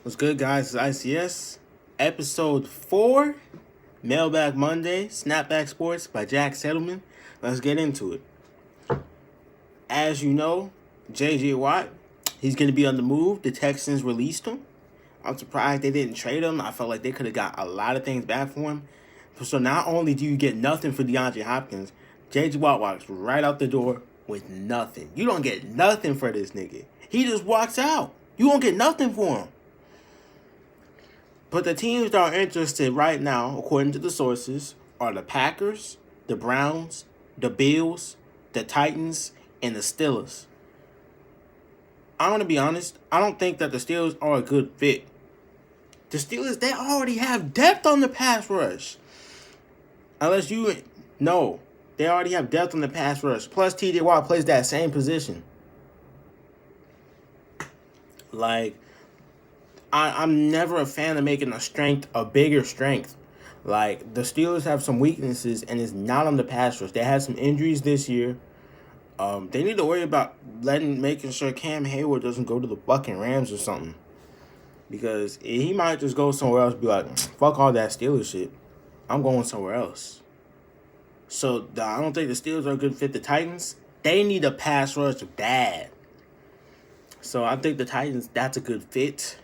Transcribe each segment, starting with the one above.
What's good, guys? It's ICS, Ep.4, Mailbag Monday, SnapBack Sports by Jack Settleman. Let's get into it. As you know, J.J. Watt, he's going to be on the move. The Texans released him. I'm surprised they didn't trade him. I felt like they could have got a lot of things back for him. So not only do you get nothing for DeAndre Hopkins, J.J. Watt walks right out the door with nothing. You don't get nothing for this nigga. He just walks out. You won't get nothing for him. But the teams that are interested right now, according to the sources, are the Packers, the Browns, the Bills, the Titans, and the Steelers. I'm going to be honest, I don't think that the Steelers are a good fit. The Steelers, they already have depth on the pass rush. Unless you know, they already have depth on the pass rush. Plus, T.J. Watt plays that same position. I'm never a fan of making a bigger strength. Like, the Steelers have some weaknesses, and it's not on the pass rush. They had some injuries this year. They need to worry about making sure Cam Hayward doesn't go to the fucking Rams or something. Because he might just go somewhere else and be like, fuck all that Steelers shit. I'm going somewhere else. So, I don't think the Steelers are a good fit. The Titans, they need a pass rush bad. So, I think the Titans, that's a good fit.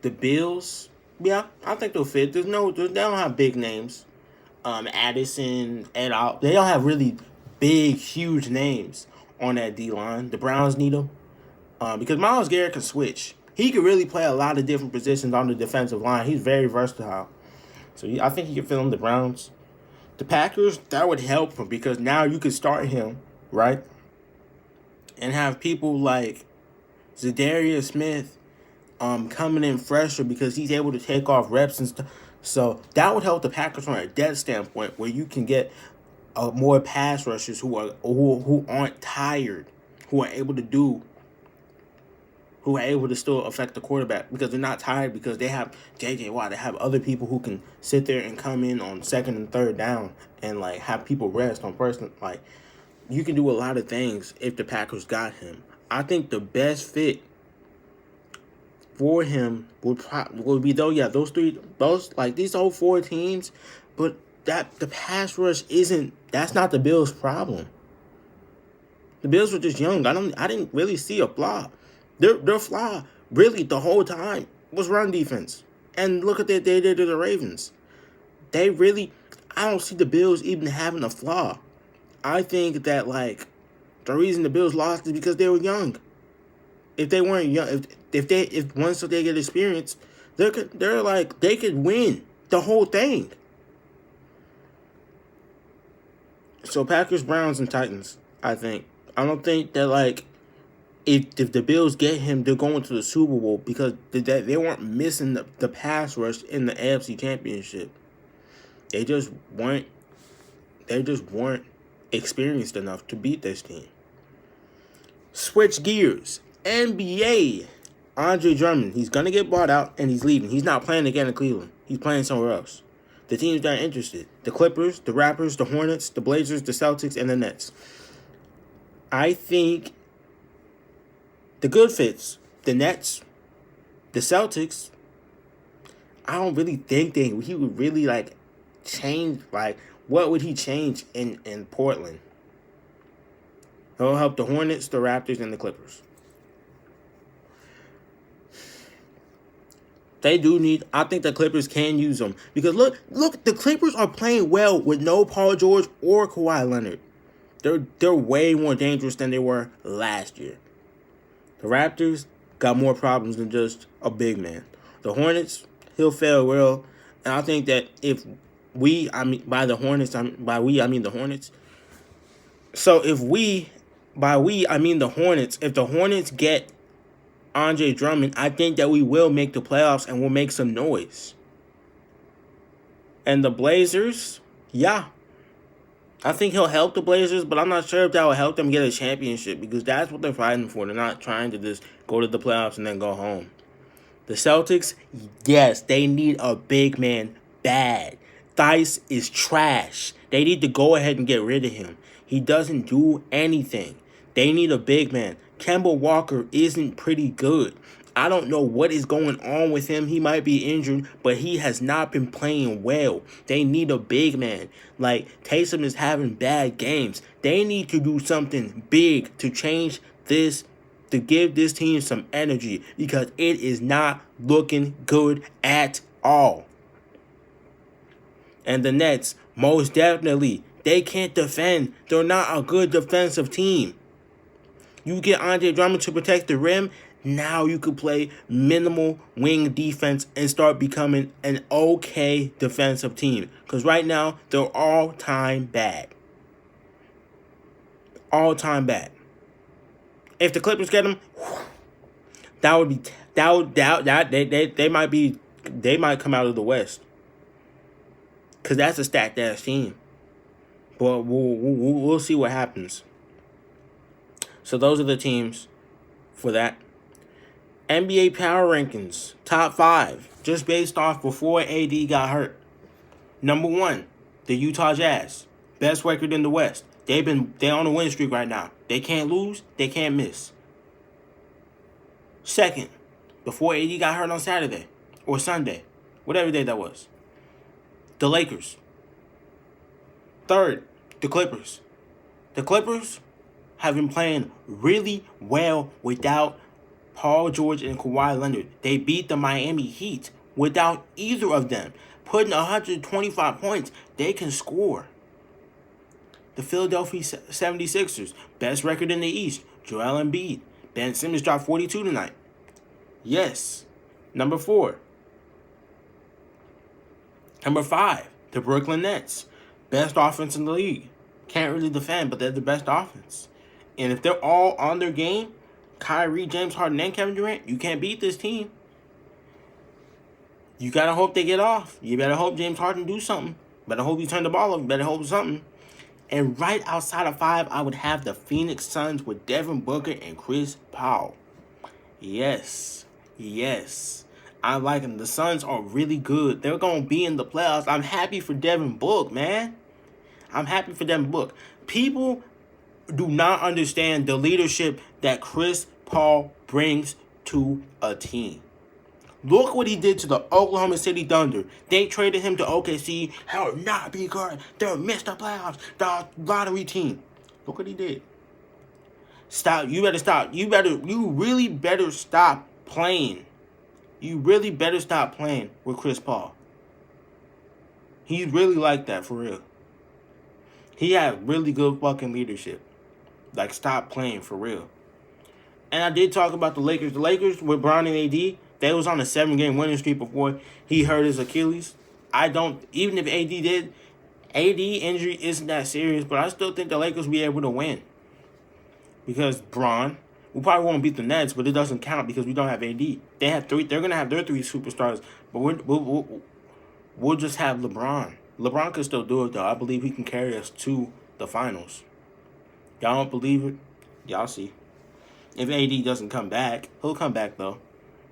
The Bills, yeah, I think they'll fit. They don't have big names. Addison, et al. They don't have really big, huge names on that D-line. The Browns need them. Because Myles Garrett can switch. He can really play a lot of different positions on the defensive line. He's very versatile. So I think he can fit on the Browns. The Packers, that would help him because now you could start him, right? And have people like Zadarius Smith coming in fresher because he's able to take off reps and stuff. So that would help the Packers from a depth standpoint, where you can get more pass rushers who aren't tired, who are able to still affect the quarterback because they're not tired because they have J.J. Watt. They have other people who can sit there and come in on second and third down and like have people rest on first. Like, you can do a lot of things if the Packers got him. I think the best fit for him would be these whole four teams, but that the pass rush that's not the Bills' problem. The Bills were just young. I didn't really see a flaw. Their flaw really the whole time was run defense. And look at what they did to the Ravens. I don't see the Bills even having a flaw. I think that the reason the Bills lost is because they were young. If they weren't young, if once they get experience, they could win the whole thing. So Packers, Browns, and Titans, I think. I don't think that if the Bills get him, they're going to the Super Bowl because they weren't missing the pass rush in the AFC Championship. They just weren't experienced enough to beat this team. Switch gears. NBA. Andre Drummond, he's going to get bought out and he's leaving. He's not playing again in Cleveland. He's playing somewhere else. The teams that are interested: the Clippers, the Raptors, the Hornets, the Blazers, the Celtics, and the Nets. I think the good fits: the Nets, the Celtics. I don't really think he would really change. What would he change in Portland? He'll help the Hornets, the Raptors, and the Clippers. They do need. I think the Clippers can use them because look, the Clippers are playing well with no Paul George or Kawhi Leonard. They're way more dangerous than they were last year. The Raptors got more problems than just a big man. The Hornets, he'll fail well, and I think that if the Hornets. So if the Hornets, if the Hornets get Andre Drummond, I think that we will make the playoffs and we'll make some noise. And the Blazers, yeah. I think he'll help the Blazers, but I'm not sure if that will help them get a championship because that's what they're fighting for. They're not trying to just go to the playoffs and then go home. The Celtics, yes, they need a big man bad. Theis is trash. They need to go ahead and get rid of him. He doesn't do anything. They need a big man. Kemba Walker isn't pretty good. I don't know what is going on with him. He might be injured, but he has not been playing well. They need a big man. Like, Taysom is having bad games. They need to do something big to change this, to give this team some energy, because it is not looking good at all. And the Nets, most definitely, they can't defend. They're not a good defensive team. You get Andre Drummond to protect the rim, now you could play minimal wing defense and start becoming an okay defensive team. Because right now, they're all-time bad. All-time bad. If the Clippers get them, that would be they might come out of the West. Because that's a stacked ass team. But we'll see what happens. So those are the teams for that. NBA Power Rankings, top 5, just based off before AD got hurt. Number 1, the Utah Jazz, best record in the West. They're on a win streak right now. They can't lose, they can't miss. Second, before AD got hurt on Saturday or Sunday, whatever day that was, the Lakers. Third, the Clippers. The Clippers have been playing really well without Paul George and Kawhi Leonard. They beat the Miami Heat without either of them. Putting 125 points, they can score. The Philadelphia 76ers, best record in the East, Joel Embiid. Ben Simmons dropped 42 tonight. Yes. Number 4. Number 5, the Brooklyn Nets, best offense in the league. Can't really defend, but they're the best offense. And if they're all on their game, Kyrie, James Harden, and Kevin Durant, you can't beat this team. You gotta hope they get off. You better hope James Harden do something. Better hope he turn the ball over. Better hope something. And right outside of 5, I would have the Phoenix Suns with Devin Booker and Chris Paul. Yes. I like them. The Suns are really good. They're gonna be in the playoffs. I'm happy for Devin Booker, man. I'm happy for Devin Booker. People do not understand the leadership that Chris Paul brings to a team. Look what he did to the Oklahoma City Thunder. They traded him to OKC. Hell, not be good. They'll miss the playoffs. The lottery team. Look what he did. Stop. You better stop. You really better stop playing. You really better stop playing with Chris Paul. He's really like that, for real. He had really good fucking leadership. Like, stop playing, for real. And I did talk about the Lakers. The Lakers with Bron and AD, they was on a 7-game winning streak before he hurt his Achilles. Even if AD did, AD injury isn't that serious, but I still think the Lakers will be able to win. Because Bron, we probably won't beat the Nets, but it doesn't count because we don't have AD. They're going to have their 3 superstars, but we'll just have LeBron. LeBron could still do it, though. I believe he can carry us to the finals. Y'all don't believe it? Y'all see. If AD doesn't come back, he'll come back, though.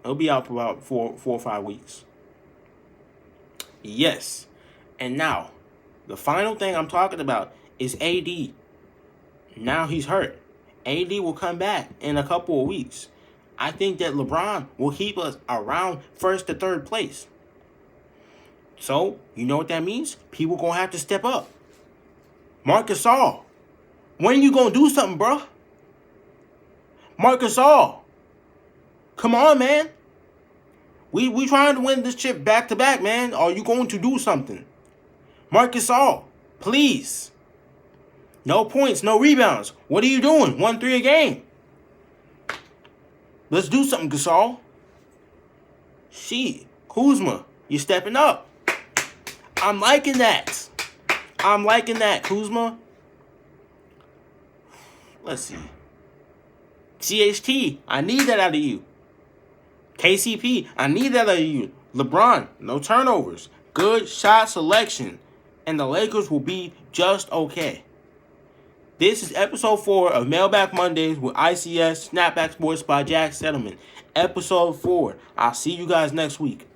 He'll be out for about 4 or 5 weeks. Yes. And now, the final thing I'm talking about is AD. Now he's hurt. AD will come back in a couple of weeks. I think that LeBron will keep us around 1st to 3rd place. So, you know what that means? People going to have to step up. Marc Gasol, when you going to do something, bro? Marc Gasol, come on, man. We trying to win this chip back-to-back, man. Are you going to do something? Marc Gasol, please. No points, no rebounds. What are you doing? 1-3 a game. Let's do something, Gasol. Shit, Kuzma, you're stepping up. I'm liking that. Kuzma. Let's see. CHT, I need that out of you. KCP, I need that out of you. LeBron, no turnovers. Good shot selection. And the Lakers will be just okay. This is episode 4 of Mailbag Mondays with ICS SnapBack Sports by Jack Settlement. Episode 4. I'll see you guys next week.